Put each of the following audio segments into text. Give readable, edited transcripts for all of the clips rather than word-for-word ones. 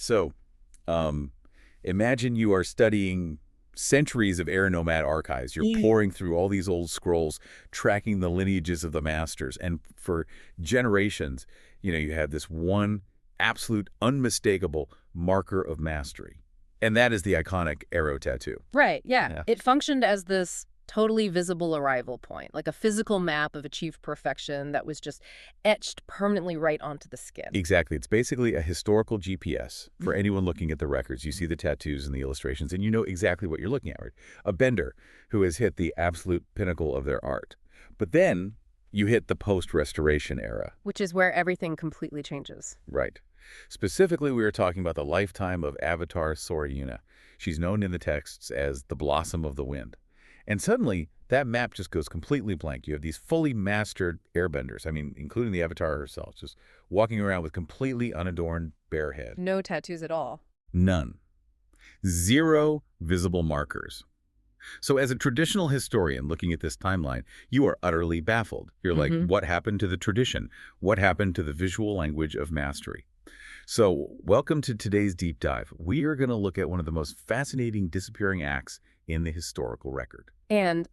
So, um, imagine you are studying centuries of air nomad archives. You're Yeah. pouring through all these old scrolls, tracking the lineages of the masters. And for generations, you have this one absolute, unmistakable marker of mastery. And that is the iconic arrow tattoo. Right, yeah. Yeah. It functioned as this totally visible arrival point, like a physical map of achieved perfection that was just etched permanently right onto the skin. Exactly. It's basically a historical GPS for anyone looking at the records. You see the tattoos and the illustrations, and you know exactly what you're looking at. Right? A bender who has hit the absolute pinnacle of their art. But then you hit the post-restoration era. Which is where everything completely changes. Right. Specifically, we were talking about the lifetime of Avatar Sora. She's known in the texts as the Blossom of the Wind. And suddenly, that map just goes completely blank. You have these fully mastered airbenders, I mean, including the Avatar herself, just walking around with completely unadorned bare head. No tattoos at all. None. Zero visible markers. So as a traditional historian looking at this timeline, you are utterly baffled. You're like, what happened to the tradition? What happened to the visual language of mastery? So welcome to today's deep dive. We are going to look at one of the most fascinating disappearing acts in the historical record. And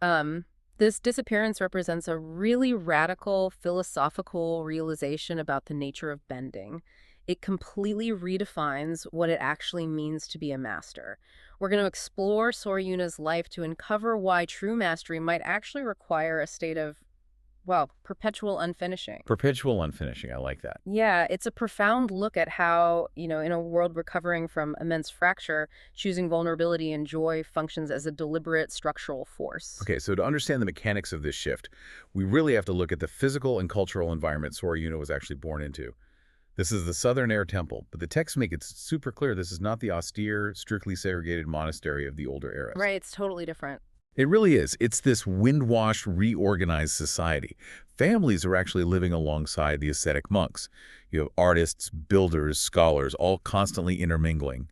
this disappearance represents a really radical philosophical realization about the nature of bending. It completely redefines what it actually means to be a master. We're going to explore Soryuna's life to uncover why true mastery might actually require a state of, well, perpetual unfinishing. Perpetual unfinishing, I like that. Yeah, it's a profound look at how, in a world recovering from immense fracture, choosing vulnerability and joy functions as a deliberate structural force. Okay, so to understand the mechanics of this shift, we really have to look at the physical and cultural environment Soryuna was actually born into. This is the Southern Air Temple, but the texts make it super clear this is not the austere, strictly segregated monastery of the older eras. Right, it's totally different. It really is. It's this wind-washed, reorganized society. Families are actually living alongside the ascetic monks. You have artists, builders, scholars, all constantly intermingling.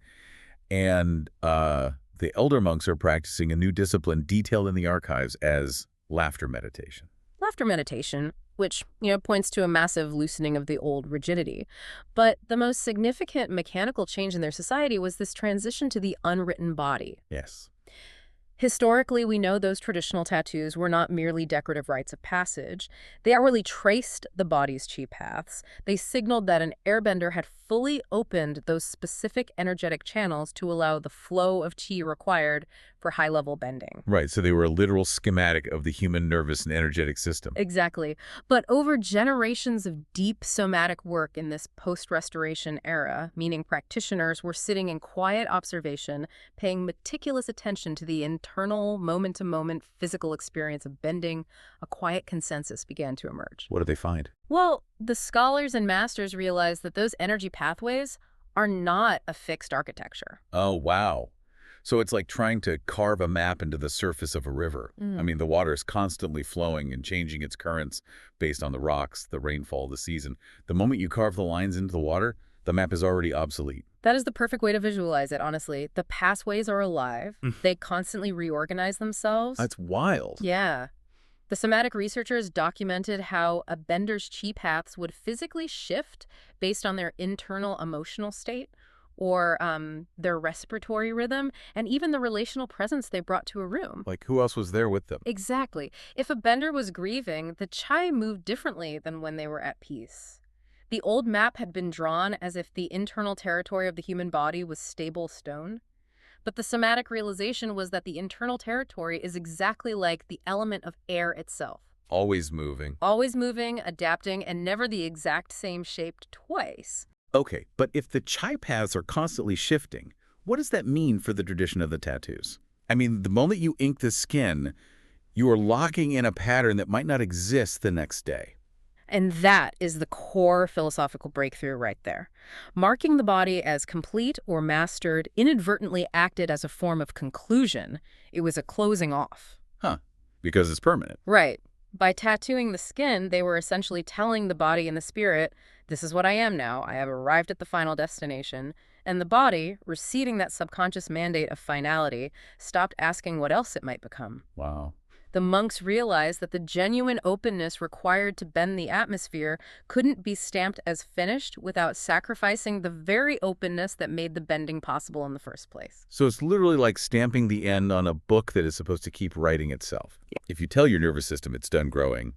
And the elder monks are practicing a new discipline detailed in the archives as laughter meditation. Laughter meditation, which, points to a massive loosening of the old rigidity. But the most significant mechanical change in their society was this transition to the unwritten body. Yes. Historically, we know those traditional tattoos were not merely decorative rites of passage. They hourly traced the body's chi paths. They signaled that an airbender had fully opened those specific energetic channels to allow the flow of chi required for high-level bending. Right, so they were a literal schematic of the human nervous and energetic system. Exactly. But over generations of deep somatic work in this post-restoration era, meaning practitioners were sitting in quiet observation, paying meticulous attention to the internal, moment-to-moment physical experience of bending, a quiet consensus began to emerge. What did they find? Well, the scholars and masters realized that those energy pathways are not a fixed architecture. Oh, wow. So it's like trying to carve a map into the surface of a river. I mean, the water is constantly flowing and changing its currents based on the rocks, the rainfall, the season. The moment you carve the lines into the water, the map is already obsolete. That is the perfect way to visualize it, honestly. The pathways are alive. They constantly reorganize themselves. That's wild. Yeah. The somatic researchers documented how a bender's chi paths would physically shift based on their internal emotional state or their respiratory rhythm, and even the relational presence they brought to a room. Like, who else was there with them? Exactly. If a bender was grieving, the chi moved differently than when they were at peace. The old map had been drawn as if the internal territory of the human body was stable stone. But the somatic realization was that the internal territory is exactly like the element of air itself. Always moving. Always moving, adapting, and never the exact same shape twice. Okay, but if the chi paths are constantly shifting, what does that mean for the tradition of the tattoos? I mean, the moment you ink the skin, you are locking in a pattern that might not exist the next day. And that is the core philosophical breakthrough right there. Marking the body as complete or mastered inadvertently acted as a form of conclusion. It was a closing off. Huh, because it's permanent. Right. By tattooing the skin, they were essentially telling the body and the spirit, this is what I am now. I have arrived at the final destination. And the body, receiving that subconscious mandate of finality, stopped asking what else it might become. Wow. The monks realized that the genuine openness required to bend the atmosphere couldn't be stamped as finished without sacrificing the very openness that made the bending possible in the first place. So it's literally like stamping the end on a book that is supposed to keep writing itself. If you tell your nervous system it's done growing,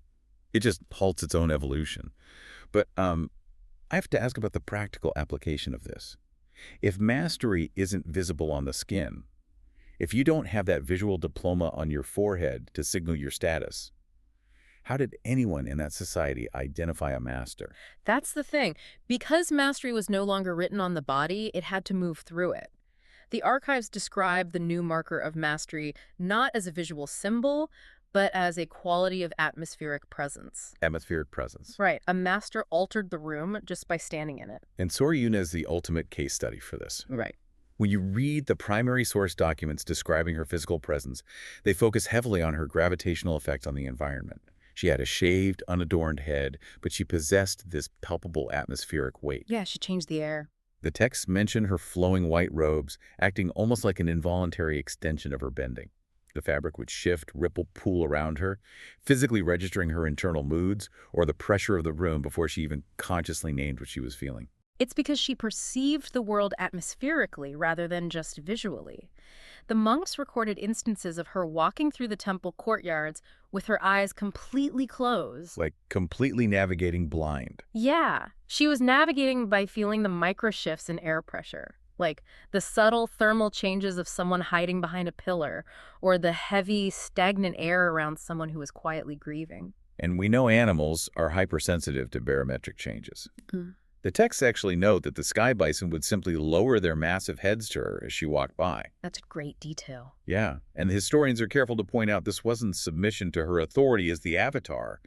it just halts its own evolution. But I have to ask about the practical application of this. If mastery isn't visible on the skin, if you don't have that visual diploma on your forehead to signal your status, how did anyone in that society identify a master? That's the thing. Because mastery was no longer written on the body, it had to move through it. The archives describe the new marker of mastery not as a visual symbol, but as a quality of atmospheric presence. Atmospheric presence. Right. A master altered the room just by standing in it. And Soryuna is the ultimate case study for this. Right. When you read the primary source documents describing her physical presence, they focus heavily on her gravitational effect on the environment. She had a shaved, unadorned head, but she possessed this palpable atmospheric weight. Yeah, she changed the air. The texts mention her flowing white robes, acting almost like an involuntary extension of her bending. The fabric would shift, ripple, pool around her, physically registering her internal moods or the pressure of the room before she even consciously named what she was feeling. It's because she perceived the world atmospherically rather than just visually. The monks recorded instances of her walking through the temple courtyards with her eyes completely closed. Like completely navigating blind. Yeah, she was navigating by feeling the microshifts in air pressure, like the subtle thermal changes of someone hiding behind a pillar, or the heavy, stagnant air around someone who was quietly grieving. And we know animals are hypersensitive to barometric changes. Mm. The texts actually note that the sky bison would simply lower their massive heads to her as she walked by. That's a great detail. Yeah, and the historians are careful to point out this wasn't submission to her authority as the avatar.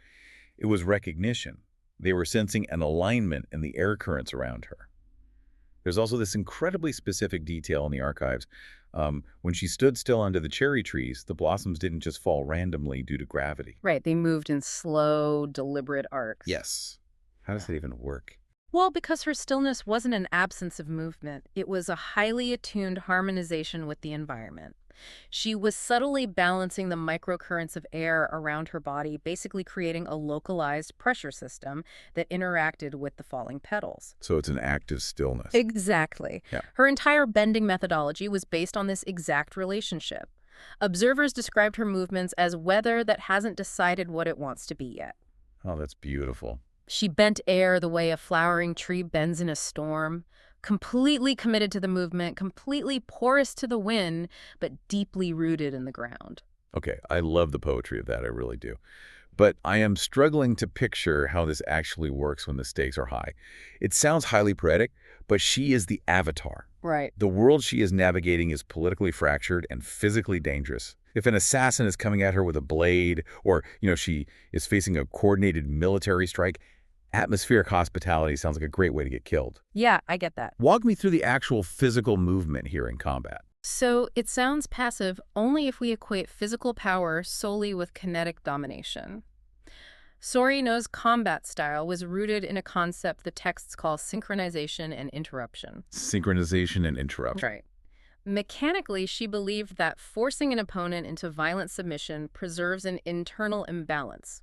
It was recognition. They were sensing an alignment in the air currents around her. There's also this incredibly specific detail in the archives. When she stood still under the cherry trees, the blossoms didn't just fall randomly due to gravity. Right, they moved in slow, deliberate arcs. Yes. How does that even work? Well, because her stillness wasn't an absence of movement. It was a highly attuned harmonization with the environment. She was subtly balancing the microcurrents of air around her body, basically creating a localized pressure system that interacted with the falling petals. So it's an active stillness. Exactly. Yeah. Her entire bending methodology was based on this exact relationship. Observers described her movements as weather that hasn't decided what it wants to be yet. Oh, that's beautiful. She bent air the way a flowering tree bends in a storm, completely committed to the movement, completely porous to the wind, but deeply rooted in the ground. Okay, I love the poetry of that, I really do. But I am struggling to picture how this actually works when the stakes are high. It sounds highly poetic, but she is the avatar. Right. The world she is navigating is politically fractured and physically dangerous. If an assassin is coming at her with a blade, or, she is facing a coordinated military strike, atmospheric hospitality sounds like a great way to get killed. Yeah, I get that. Walk me through the actual physical movement here in combat. So it sounds passive only if we equate physical power solely with kinetic domination. Sorino's combat style was rooted in a concept the texts call synchronization and interruption. Synchronization and interruption. Right. Mechanically, she believed that forcing an opponent into violent submission preserves an internal imbalance.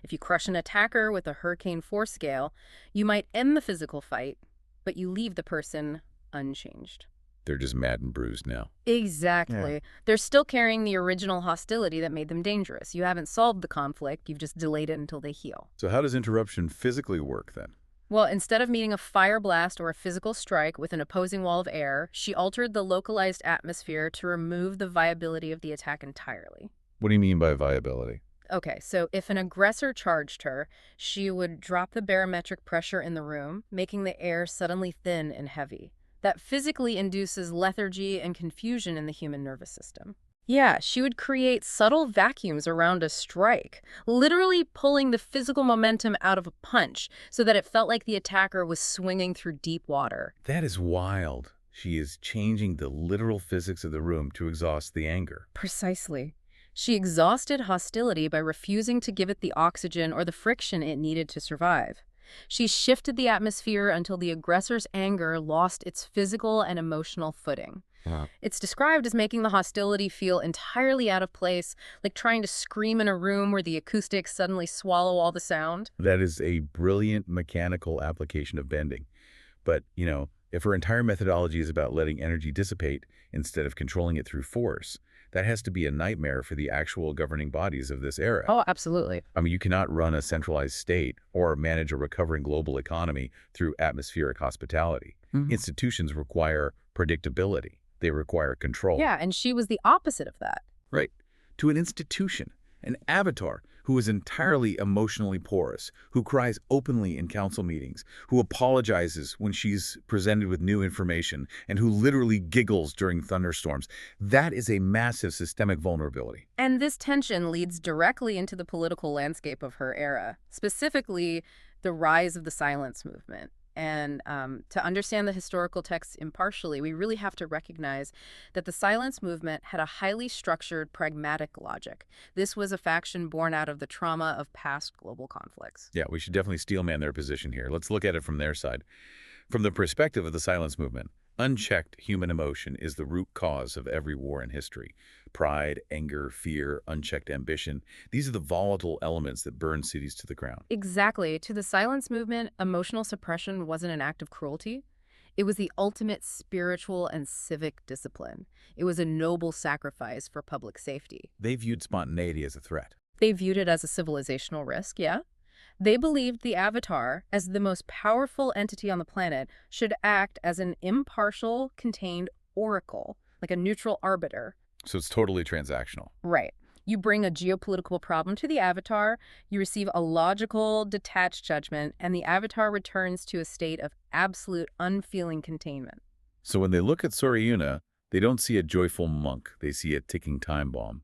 If you crush an attacker with a hurricane force scale, you might end the physical fight, but you leave the person unchanged. They're just mad and bruised now. Exactly. Yeah. They're still carrying the original hostility that made them dangerous. You haven't solved the conflict, you've just delayed it until they heal. So how does interruption physically work then? Well, instead of meeting a fire blast or a physical strike with an opposing wall of air, she altered the localized atmosphere to remove the viability of the attack entirely. What do you mean by viability? Okay, so if an aggressor charged her, she would drop the barometric pressure in the room, making the air suddenly thin and heavy. That physically induces lethargy and confusion in the human nervous system. Yeah, she would create subtle vacuums around a strike, literally pulling the physical momentum out of a punch so that it felt like the attacker was swinging through deep water. That is wild. She is changing the literal physics of the room to exhaust the anger. Precisely. She exhausted hostility by refusing to give it the oxygen or the friction it needed to survive. She shifted the atmosphere until the aggressor's anger lost its physical and emotional footing. Wow. It's described as making the hostility feel entirely out of place, like trying to scream in a room where the acoustics suddenly swallow all the sound. That is a brilliant mechanical application of bending. But, if her entire methodology is about letting energy dissipate instead of controlling it through force, that has to be a nightmare for the actual governing bodies of this era. Oh, absolutely. I mean, you cannot run a centralized state or manage a recovering global economy through atmospheric hospitality. Institutions require predictability. They require control. Yeah, and she was the opposite of that. Right. To an institution, an avatar who is entirely emotionally porous, who cries openly in council meetings, who apologizes when she's presented with new information, and who literally giggles during thunderstorms. That is a massive systemic vulnerability. And this tension leads directly into the political landscape of her era, specifically the rise of the silence movement. And to understand the historical texts impartially, we really have to recognize that the silence movement had a highly structured, pragmatic logic. This was a faction born out of the trauma of past global conflicts. Yeah, we should definitely steelman their position here. Let's look at it from their side. From the perspective of the silence movement, unchecked human emotion is the root cause of every war in history. Pride, anger, fear, unchecked ambition. These are the volatile elements that burn cities to the ground. Exactly. To the silence movement, emotional suppression wasn't an act of cruelty. It was the ultimate spiritual and civic discipline. It was a noble sacrifice for public safety. They viewed spontaneity as a threat. They viewed it as a civilizational risk, yeah? They believed the Avatar, as the most powerful entity on the planet, should act as an impartial, contained oracle, like a neutral arbiter. So it's totally transactional. Right. You bring a geopolitical problem to the Avatar, you receive a logical, detached judgment, and the Avatar returns to a state of absolute, unfeeling containment. So when they look at Sorayuna, they don't see a joyful monk. They see a ticking time bomb.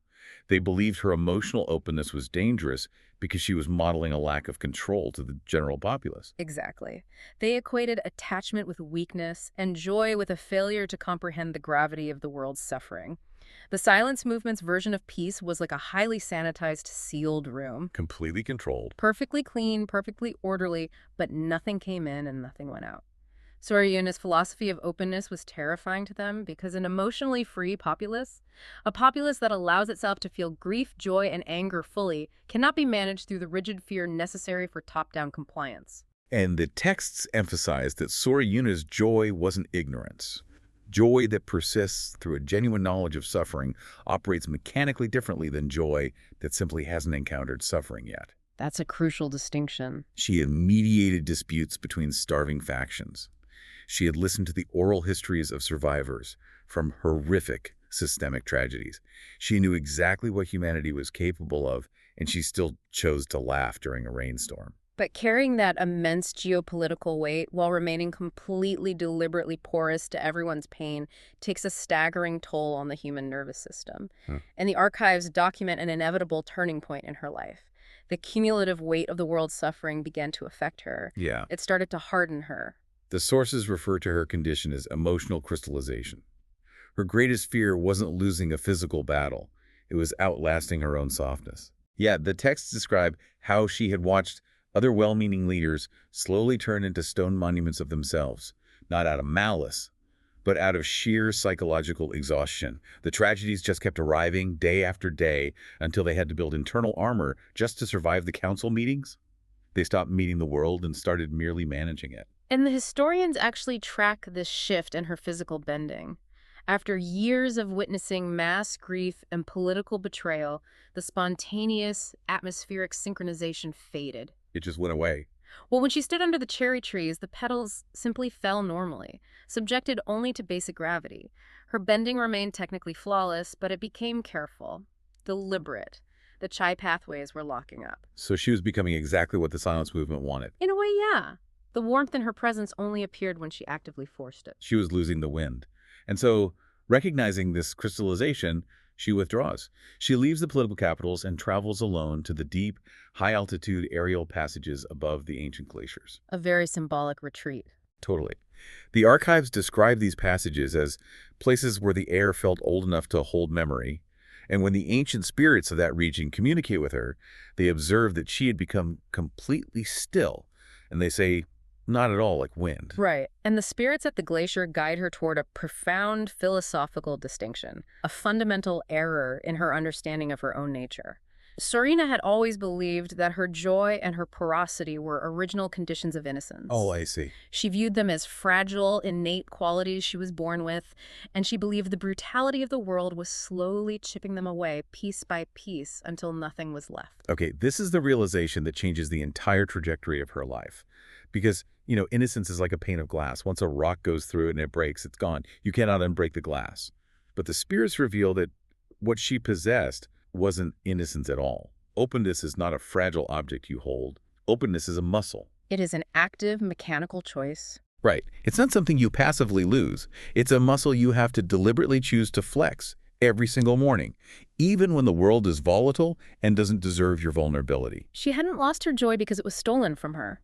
They believed her emotional openness was dangerous because she was modeling a lack of control to the general populace. Exactly. They equated attachment with weakness and joy with a failure to comprehend the gravity of the world's suffering. The silence movement's version of peace was like a highly sanitized, sealed room. Completely controlled. Perfectly clean, perfectly orderly, but nothing came in and nothing went out. Sorayuna's philosophy of openness was terrifying to them because an emotionally free populace, a populace that allows itself to feel grief, joy, and anger fully, cannot be managed through the rigid fear necessary for top-down compliance. And the texts emphasize that Sorayuna's joy wasn't ignorance. Joy that persists through a genuine knowledge of suffering operates mechanically differently than joy that simply hasn't encountered suffering yet. That's a crucial distinction. She had mediated disputes between starving factions. She had listened to the oral histories of survivors from horrific systemic tragedies. She knew exactly what humanity was capable of, and she still chose to laugh during a rainstorm. But carrying that immense geopolitical weight while remaining completely deliberately porous to everyone's pain takes a staggering toll on the human nervous system. And the archives document an inevitable turning point in her life. The cumulative weight of the world's suffering began to affect her. Yeah. It started to harden her. The sources refer to her condition as emotional crystallization. Her greatest fear wasn't losing a physical battle. It was outlasting her own softness. Yeah, the texts describe how she had watched other well-meaning leaders slowly turn into stone monuments of themselves, not out of malice, but out of sheer psychological exhaustion. The tragedies just kept arriving day after day until they had to build internal armor just to survive the council meetings. They stopped meeting the world and started merely managing it. And the historians actually track this shift in her physical bending. After years of witnessing mass grief and political betrayal, the spontaneous, atmospheric synchronization faded. It just went away. Well, when she stood under the cherry trees, the petals simply fell normally, subjected only to basic gravity. Her bending remained technically flawless, but it became careful, deliberate. The chai pathways were locking up. So she was becoming exactly what the silence movement wanted. In a way, yeah. The warmth in her presence only appeared when she actively forced it. She was losing the wind. And so, recognizing this crystallization, she withdraws. She leaves the political capitals and travels alone to the deep, high-altitude aerial passages above the ancient glaciers. A very symbolic retreat. Totally. The archives describe these passages as places where the air felt old enough to hold memory, and when the ancient spirits of that region communicate with her, they observe that she had become completely still, And they say, not at all like wind. Right. And the spirits at the glacier guide her toward a profound philosophical distinction, a fundamental error in her understanding of her own nature. Sorina had always believed that her joy and her porosity were original conditions of Oh, innocence. I see. She viewed them as fragile, innate qualities she was born with, and she believed the brutality of the world was slowly chipping them away piece by piece until nothing was left. Okay, this is the realization that changes the entire trajectory of her life. Because, innocence is like a pane of glass. Once a rock goes through it and it breaks, it's gone. You cannot unbreak the glass. But the spirits reveal that what she possessed wasn't innocence at all. Openness is not a fragile object you hold. Openness is a muscle. It is an active, mechanical choice. Right. It's not something you passively lose. It's a muscle you have to deliberately choose to flex every single morning, even when the world is volatile and doesn't deserve your vulnerability. She hadn't lost her joy because it was stolen from her.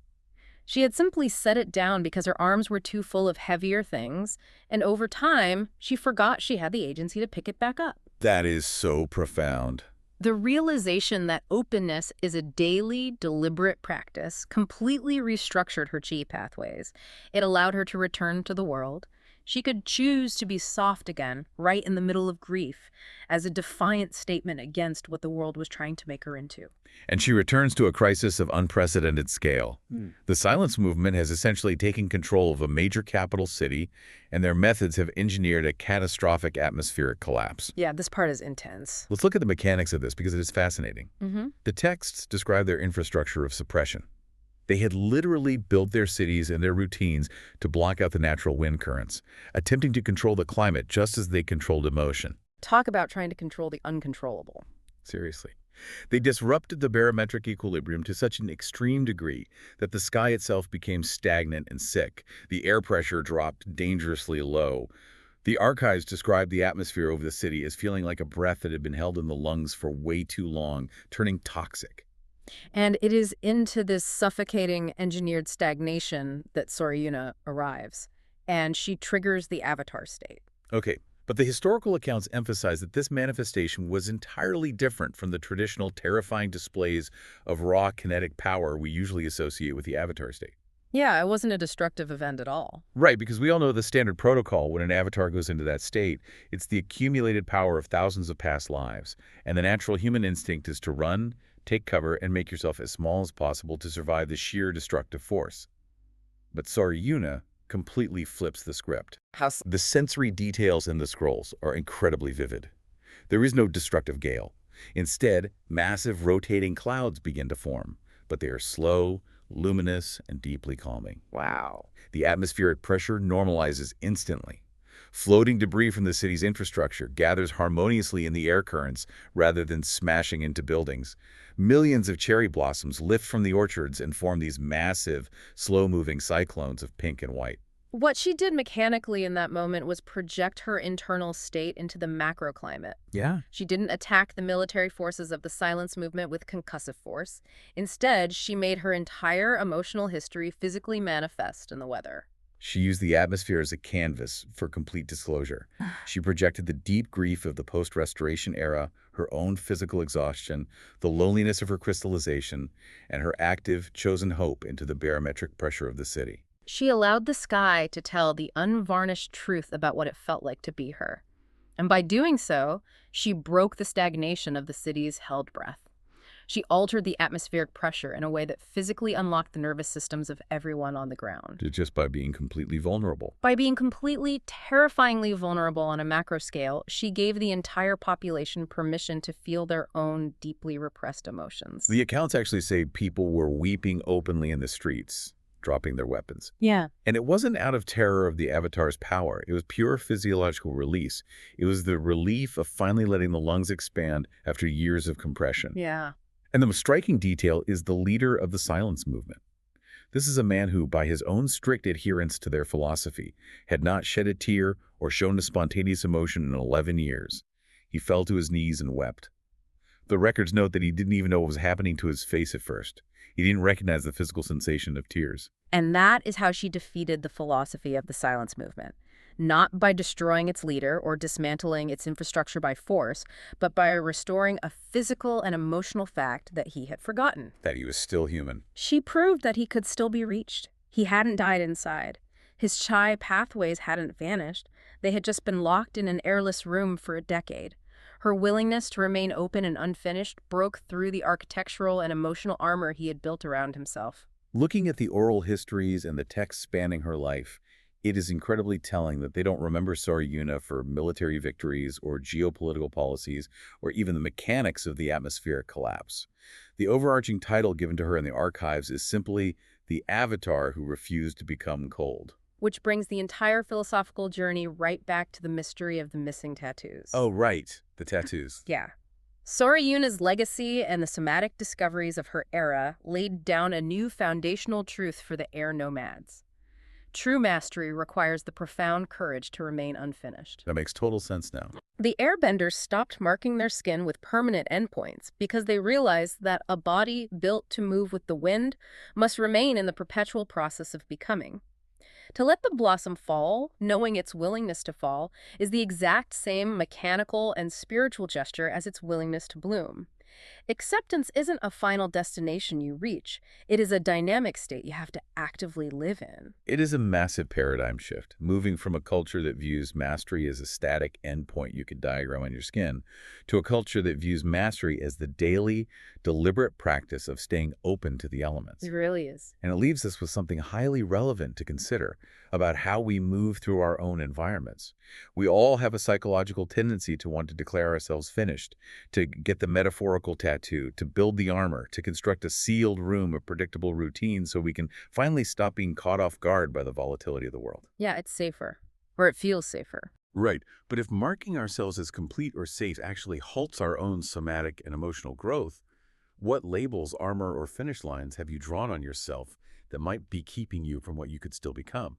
She had simply set it down because her arms were too full of heavier things, and over time, she forgot she had the agency to pick it back up. That is so profound. The realization that openness is a daily, deliberate practice completely restructured her chi pathways. It allowed her to return to the world. She could choose to be soft again, right in the middle of grief, as a defiant statement against what the world was trying to make her into. And she returns to a crisis of unprecedented scale. The silence movement has essentially taken control of a major capital city, and their methods have engineered a catastrophic atmospheric collapse. Yeah, this part is intense. Let's look at the mechanics of this because it is fascinating. The texts describe their infrastructure of suppression. They had literally built their cities and their routines to block out the natural wind currents, attempting to control the climate just as they controlled emotion. Talk about trying to control the uncontrollable. Seriously. They disrupted the barometric equilibrium to such an extreme degree that the sky itself became stagnant and sick. The air pressure dropped dangerously low. The archives describe the atmosphere over the city as feeling like a breath that had been held in the lungs for way too long, turning toxic. And it is into this suffocating engineered stagnation that Sorayuna arrives, and she triggers the avatar state. Okay, but the historical accounts emphasize that this manifestation was entirely different from the traditional terrifying displays of raw kinetic power we usually associate with the avatar state. Yeah, it wasn't a destructive event at all. Right, because we all know the standard protocol when an avatar goes into that state. It's the accumulated power of thousands of past lives, and the natural human instinct is to run, take cover, and make yourself as small as possible to survive the sheer destructive force. But Sorayuna completely flips the script. The sensory details in the scrolls are incredibly vivid. There is no destructive gale. Instead, massive rotating clouds begin to form, but they are slow, luminous, and deeply calming. Wow. The atmospheric pressure normalizes instantly. Floating debris from the city's infrastructure gathers harmoniously in the air currents rather than smashing into buildings. Millions of cherry blossoms lift from the orchards and form these massive, slow-moving cyclones of pink and white. What she did mechanically in that moment was project her internal state into the macroclimate. Yeah. She didn't attack the military forces of the silence movement with concussive force. Instead, she made her entire emotional history physically manifest in the weather. She used the atmosphere as a canvas for complete disclosure. She projected the deep grief of the post-restoration era, her own physical exhaustion, the loneliness of her crystallization, and her active, chosen hope into the barometric pressure of the city. She allowed the sky to tell the unvarnished truth about what it felt like to be her. And by doing so, she broke the stagnation of the city's held breath. She altered the atmospheric pressure in a way that physically unlocked the nervous systems of everyone on the ground. Just by being completely vulnerable. By being completely, terrifyingly vulnerable on a macro scale, she gave the entire population permission to feel their own deeply repressed emotions. The accounts actually say people were weeping openly in the streets, dropping their weapons. Yeah. And it wasn't out of terror of the Avatar's power. It was pure physiological release. It was the relief of finally letting the lungs expand after years of compression. Yeah. And the most striking detail is the leader of the silence movement. This is a man who, by his own strict adherence to their philosophy, had not shed a tear or shown a spontaneous emotion in 11 years. He fell to his knees and wept. The records note that he didn't even know what was happening to his face at first. He didn't recognize the physical sensation of tears. And that is how she defeated the philosophy of the silence movement. not by destroying its leader or dismantling its infrastructure by force, but by restoring a physical and emotional fact that he had forgotten. That he was still human. She proved that he could still be reached. He hadn't died inside. His chi pathways hadn't vanished. They had just been locked in an airless room for a decade. Her willingness to remain open and unfinished broke through the architectural and emotional armor he had built around himself. Looking at the oral histories and the texts spanning her life, it is incredibly telling that they don't remember Saryuna for military victories or geopolitical policies or even the mechanics of the atmospheric collapse. The overarching title given to her in the archives is simply the Avatar who refused to become cold. Which brings the entire philosophical journey right back to the mystery of the missing tattoos. Oh, right. The tattoos. Yeah. Saryuna's legacy and the somatic discoveries of her era laid down a new foundational truth for the air nomads. True mastery requires the profound courage to remain unfinished. That makes total sense now. The airbenders stopped marking their skin with permanent endpoints because they realized that a body built to move with the wind must remain in the perpetual process of becoming. To let the blossom fall, knowing its willingness to fall, is the exact same mechanical and spiritual gesture as its willingness to bloom. Acceptance isn't a final destination you reach. It is a dynamic state you have to actively live in. It is a massive paradigm shift, moving from a culture that views mastery as a static endpoint you could diagram on your skin, to a culture that views mastery as the daily, deliberate practice of staying open to the elements. It really is. And it leaves us with something highly relevant to consider about how we move through our own environments. We all have a psychological tendency to want to declare ourselves finished, to get the metaphorical tattoo, to build the armor, to construct a sealed room of predictable routines so we can finally stop being caught off guard by the volatility of the world. Yeah, it's safer. Or it feels safer. Right, but if marking ourselves as complete or safe actually halts our own somatic and emotional growth, what labels, armor, or finish lines have you drawn on yourself that might be keeping you from what you could still become?